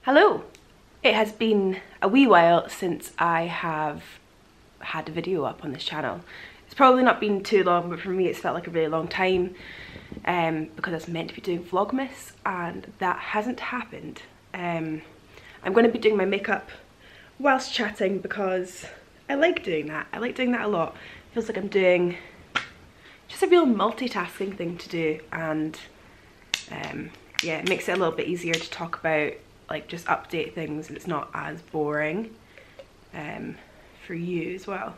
Hello! It has been a wee while since I have had a video up on this channel. It's probably not been too long, but for me it's felt like a really long time because I was meant to be doing Vlogmas and that hasn't happened. I'm going to be doing my makeup whilst chatting because I like doing that. I like doing that a lot. It feels like I'm doing just a real multitasking thing to do, and yeah, it makes it a little bit easier to talk about, like, just update things, and it's not as boring for you as well.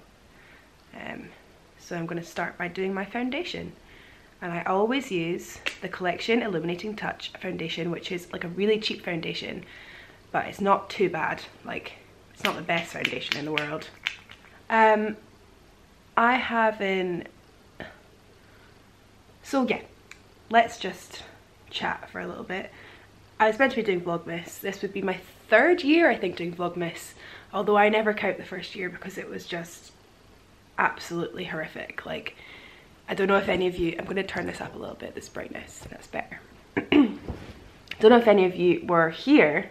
So I'm going to start by doing my foundation, and I always use the Collection Illuminating Touch foundation, which is like a really cheap foundation, but it's not too bad. Like, it's not the best foundation in the world. I have in, so yeah, let's just chat for a little bit. I was meant to be doing Vlogmas. This would be my third year, I think, doing Vlogmas, although I never count the first year because it was just absolutely horrific. Like, I don't know if any of you, I'm going to turn this up a little bit, this brightness, that's better. Don't know if any of you were here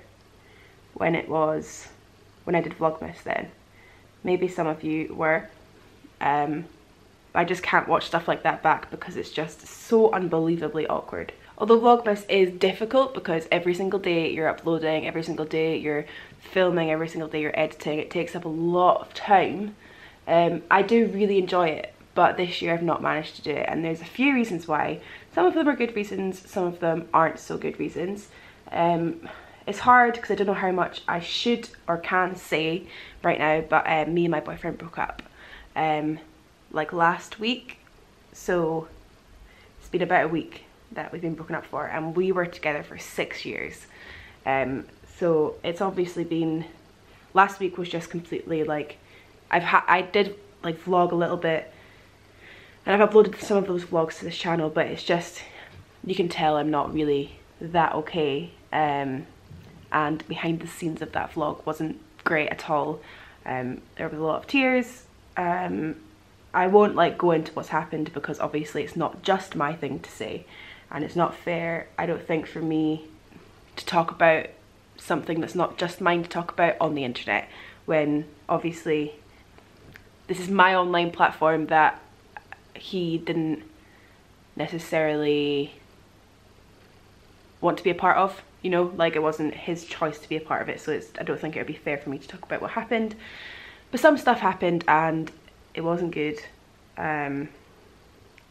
when I did Vlogmas then. Maybe some of you were. I just can't watch stuff like that back because it's just so unbelievably awkward. Although Vlogmas is difficult because every single day you're uploading, every single day you're filming, every single day you're editing, it takes up a lot of time. I do really enjoy it, but this year I've not managed to do it, and there's a few reasons why. Some of them are good reasons, some of them aren't so good reasons. It's hard because I don't know how much I should or can say right now, but me and my boyfriend broke up like last week, so it's been about a week that we've been broken up for, and we were together for 6 years. So it's obviously been, last week was just completely like, I did like vlog a little bit, and I've uploaded some of those vlogs to this channel, but it's just, you can tell I'm not really that okay, and behind the scenes of that vlog wasn't great at all. There was a lot of tears. I won't like go into what's happened because obviously it's not just my thing to say, and it's not fair, I don't think, for me to talk about something that's not just mine to talk about on the internet, when obviously this is my online platform that he didn't necessarily want to be a part of, you know, like it wasn't his choice to be a part of it, so I don't think it would be fair for me to talk about what happened. But some stuff happened and it wasn't good, and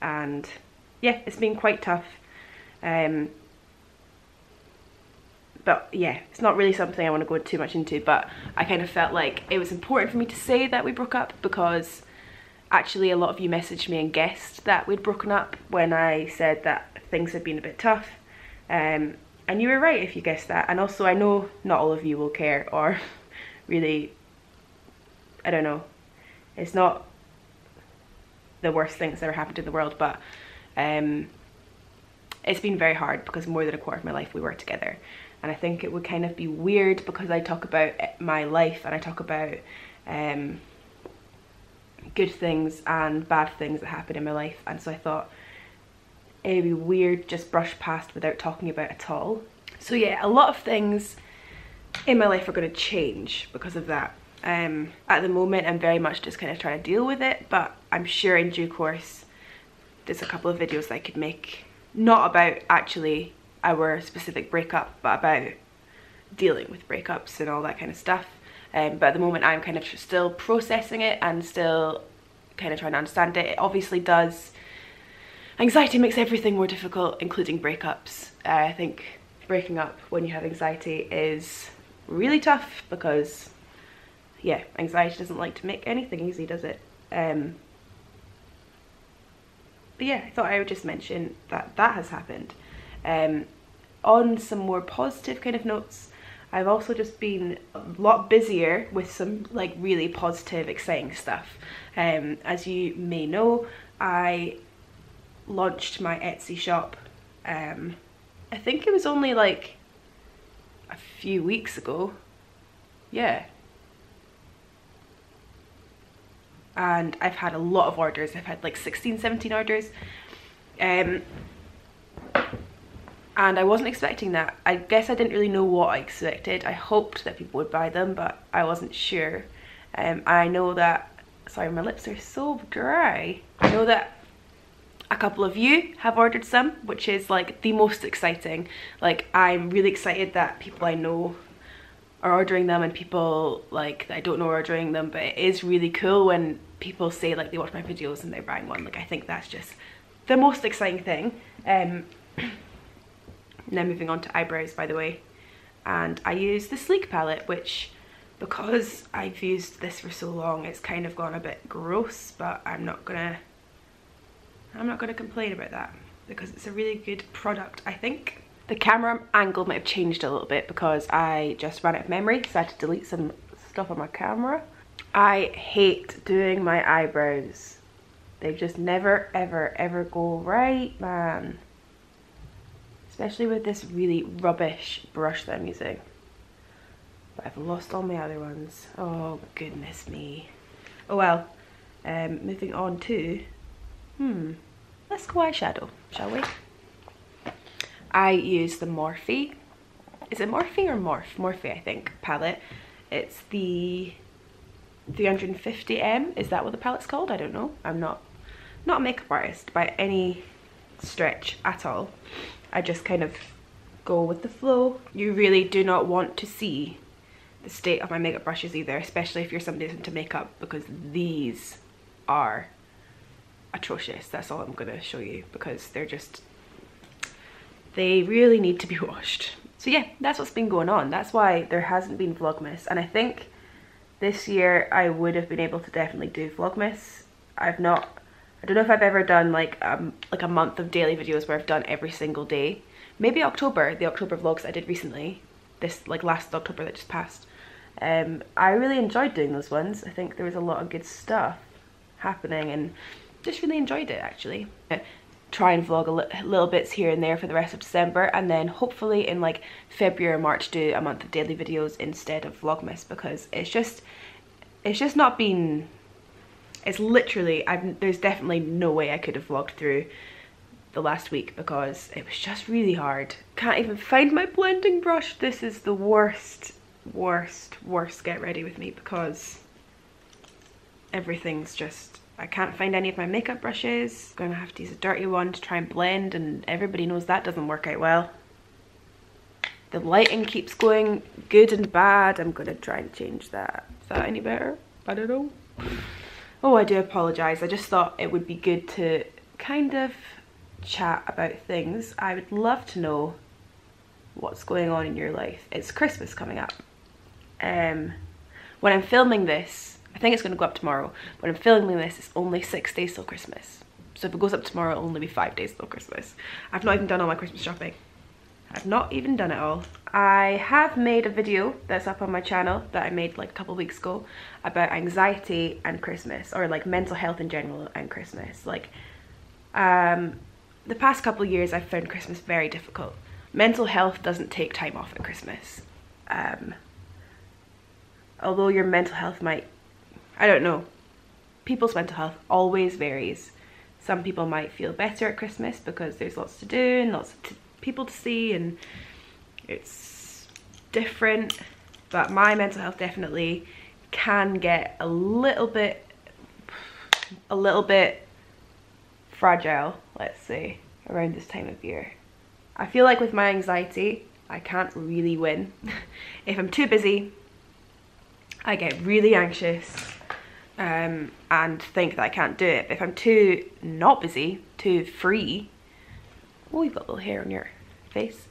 yeah, it's been quite tough. But yeah, it's not really something I want to go too much into, but I kind of felt like it was important for me to say that we broke up because actually a lot of you messaged me and guessed that we'd broken up when I said that things had been a bit tough. And you were right if you guessed that. And also, I know not all of you will care or really, I don't know, it's not the worst thing that's ever happened in the world, but it's been very hard because more than a quarter of my life we were together, and I think it would kind of be weird because I talk about my life and I talk about good things and bad things that happen in my life, and so I thought it'd be weird just brush past without talking about at all. So yeah, a lot of things in my life are going to change because of that. At the moment I'm very much just kind of trying to deal with it, but I'm sure in due course there's a couple of videos that I could make, not about actually our specific breakup, but about dealing with breakups and all that kind of stuff. But at the moment I'm kind of still processing it and still kind of trying to understand it. It obviously does, anxiety makes everything more difficult, including breakups. I think breaking up when you have anxiety is really tough because yeah, anxiety doesn't like to make anything easy, does it? But yeah, I thought I would just mention that that has happened. On some more positive kind of notes, I've also just been a lot busier with some like really positive, exciting stuff. As you may know, I launched my Etsy shop. I think it was only like a few weeks ago. Yeah. And I've had a lot of orders. I've had like 16, 17 orders. and I wasn't expecting that. I guess I didn't really know what I expected. I hoped that people would buy them, but I wasn't sure. I know that, sorry, my lips are so dry. I know that a couple of you have ordered some, which is like the most exciting. Like, I'm really excited that people I know are ordering them and people like that I don't know are ordering them, but it is really cool when people say like they watch my videos and they're buying one. Like, I think that's just the most exciting thing. Now moving on to eyebrows, by the way, and I use the Sleek palette, which, because I've used this for so long, it's kind of gone a bit gross, but I'm not gonna complain about that because it's a really good product, I think. The camera angle might have changed a little bit because I just ran out of memory, so I had to delete some stuff on my camera. I hate doing my eyebrows. They just never ever go right, man. Especially with this really rubbish brush that I'm using. But I've lost all my other ones. Oh goodness me. Oh well. Moving on to, let's go eyeshadow, shall we? I use the Morphe. Is it Morphe or Morph? Morphe, I think, palette. It's the 350M. Is that what the palette's called? I don't know. I'm not a makeup artist by any stretch at all. I just kind of go with the flow. You really do not want to see the state of my makeup brushes either, especially if you're somebody who's into makeup, because these are atrocious. That's all I'm gonna show you, because they really need to be washed. So yeah, that's what's been going on. That's why there hasn't been Vlogmas, and I think this year I would have been able to definitely do Vlogmas. I don't know if I've ever done like a month of daily videos where I've done every single day. Maybe October, the October vlogs I did recently, this like last October that just passed. I really enjoyed doing those ones. I think there was a lot of good stuff happening and just really enjoyed it actually. Try and vlog little bits here and there for the rest of December, and then hopefully in like February or March do a month of daily videos instead of Vlogmas, because it's just not been, it's literally, there's definitely no way I could have vlogged through the last week because it was just really hard. Can't even find my blending brush. This is the worst get ready with me because everything's just, I can't find any of my makeup brushes. I'm gonna have to use a dirty one to try and blend, and everybody knows that doesn't work out well. The lighting keeps going good and bad. I'm gonna try and change that. Is that any better? I don't know. Oh, I do apologise. I just thought it would be good to kind of chat about things. I would love to know what's going on in your life. It's Christmas coming up. When I'm filming this, I think it's going to go up tomorrow. When I'm filming this, it's only 6 days till Christmas. So if it goes up tomorrow, it'll only be 5 days till Christmas. I've not even done all my Christmas shopping. I've not even done it all. I have made a video that's up on my channel that I made like a couple of weeks ago about anxiety and Christmas, or like mental health in general and Christmas. Like, the past couple of years I've found Christmas very difficult. Mental health doesn't take time off at Christmas. Although your mental health might, I don't know, people's mental health always varies. Some people might feel better at Christmas because there's lots to do and lots of people to see and it's different, but my mental health definitely can get a little bit fragile, let's say, around this time of year. I feel like with my anxiety, I can't really win. If I'm too busy, I get really anxious and think that I can't do it. But if I'm too not busy, too free, oh, you've got a little hair on your face.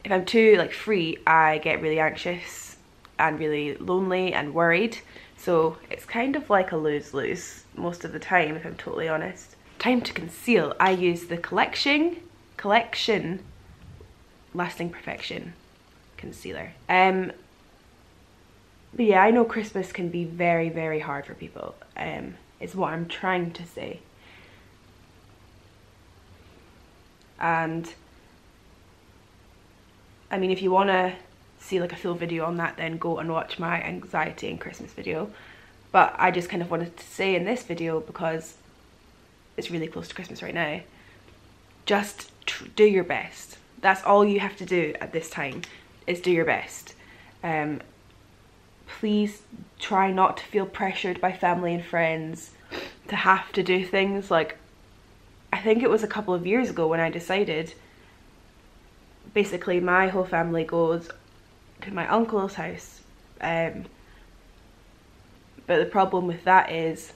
If I'm too like free, I get really anxious and really lonely and worried. So it's kind of like a lose-lose most of the time, if I'm totally honest. Time to conceal. I use the collection Lasting Perfection concealer. But yeah, I know Christmas can be very, very hard for people, is what I'm trying to say. And I mean, if you want to see like a full video on that, then go and watch my anxiety and Christmas video. But I just kind of wanted to say in this video, because it's really close to Christmas right now, just do your best. That's all you have to do at this time, is do your best. Please try not to feel pressured by family and friends to have to do things. Like, I think it was a couple of years ago when I decided, basically my whole family goes to my uncle's house, but the problem with that is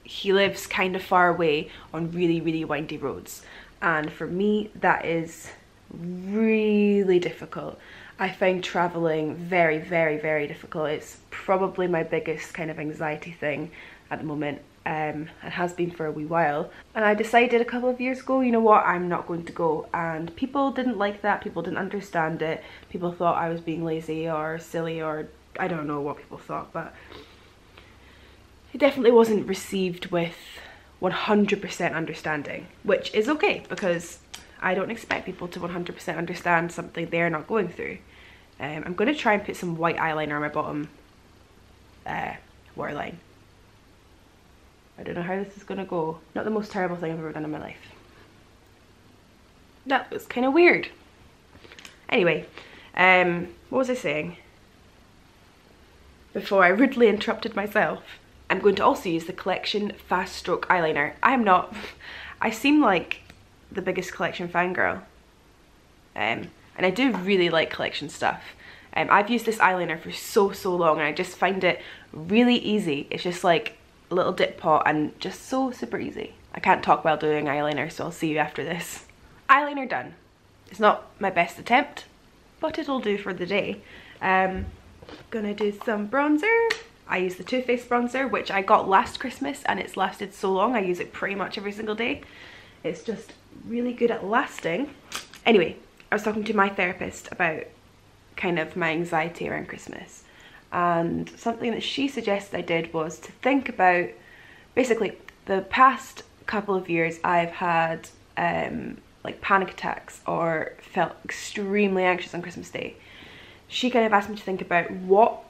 he lives kind of far away on really, really windy roads, and for me that is really difficult. I find traveling very, very, very difficult. It's probably my biggest kind of anxiety thing at the moment. It has been for a wee while, and I decided a couple of years ago, you know what, I'm not going to go, and people didn't like that, people didn't understand it, people thought I was being lazy or silly, or I don't know what people thought, but it definitely wasn't received with 100% understanding, which is okay, because I don't expect people to 100% understand something they're not going through. I'm going to try and put some white eyeliner on my bottom waterline. I don't know how this is going to go. Not the most terrible thing I've ever done in my life. That was kind of weird. Anyway, what was I saying? Before I rudely interrupted myself. I'm going to also use the Collection Fast Stroke Eyeliner. I seem like the biggest Collection fangirl. And I do really like Collection stuff. I've used this eyeliner for so long, and I just find it really easy. It's just like a little dip pot and just so super easy. I can't talk while doing eyeliner, so I'll see you after this. Eyeliner done. It's not my best attempt, but it'll do for the day. Gonna do some bronzer. I use the Too Faced bronzer, which I got last Christmas, and it's lasted so long. I use it pretty much every single day. It's just really good at lasting. Anyway, I was talking to my therapist about kind of my anxiety around Christmas, and something that she suggested I did was to think about, basically the past couple of years I've had like panic attacks or felt extremely anxious on Christmas Day. She kind of asked me to think about what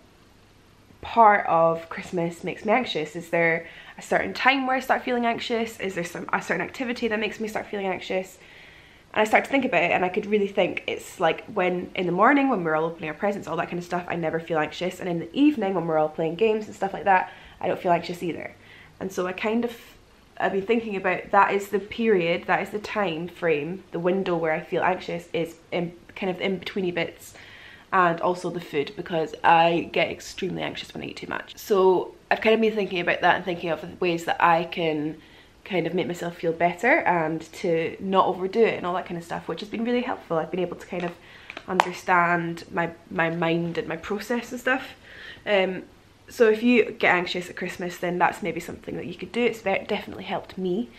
part of Christmas makes me anxious. Is there a certain time where I start feeling anxious? Is there a certain activity that makes me start feeling anxious? And I started to think about it, and I could really think it's like when in the morning when we're all opening our presents, all that kind of stuff, I never feel anxious, and in the evening when we're all playing games and stuff like that, I don't feel anxious either. And so I've been thinking about, that is the period, that is the time frame, the window where I feel anxious is kind of in betweeny bits, and also the food, because I get extremely anxious when I eat too much. So I've kind of been thinking about that and thinking of ways that I can kind of make myself feel better and to not overdo it and all that kind of stuff, which has been really helpful. I've been able to kind of understand my mind and my process and stuff. So if you get anxious at Christmas, then that's maybe something that you could do. It's definitely helped me.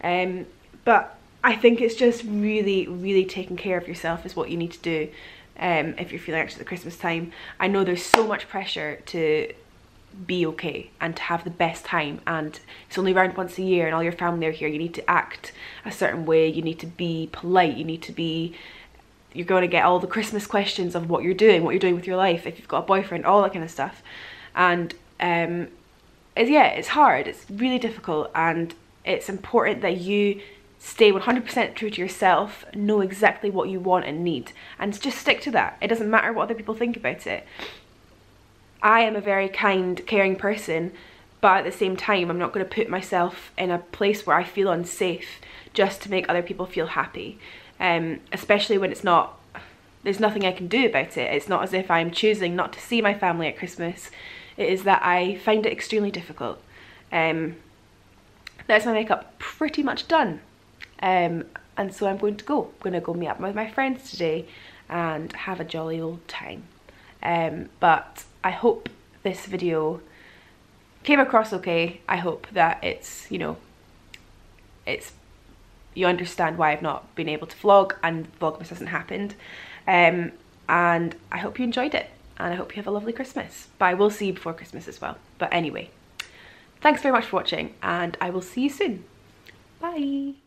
But I think it's just really, really taking care of yourself is what you need to do if you're feeling anxious at Christmas time. I know there's so much pressure to be okay and to have the best time, and it's only around once a year and all your family are here. You need to act a certain way, you need to be polite, you're going to get all the Christmas questions of what you're doing with your life, if you've got a boyfriend, all that kind of stuff. And it's hard, it's really difficult, and it's important that you stay 100% true to yourself, know exactly what you want and need, and just stick to that. It doesn't matter what other people think about it. I am a very kind, caring person, but at the same time, I'm not going to put myself in a place where I feel unsafe just to make other people feel happy. Especially when there's nothing I can do about it. It's not as if I'm choosing not to see my family at Christmas. It is that I find it extremely difficult. That's my makeup pretty much done. And so I'm going to go meet up with my friends today and have a jolly old time. But I hope this video came across okay. I hope that it's, you understand why I've not been able to vlog and Vlogmas hasn't happened. And I hope you enjoyed it, and I hope you have a lovely Christmas. But I will see you before Christmas as well. But anyway, thanks very much for watching, and I will see you soon. Bye.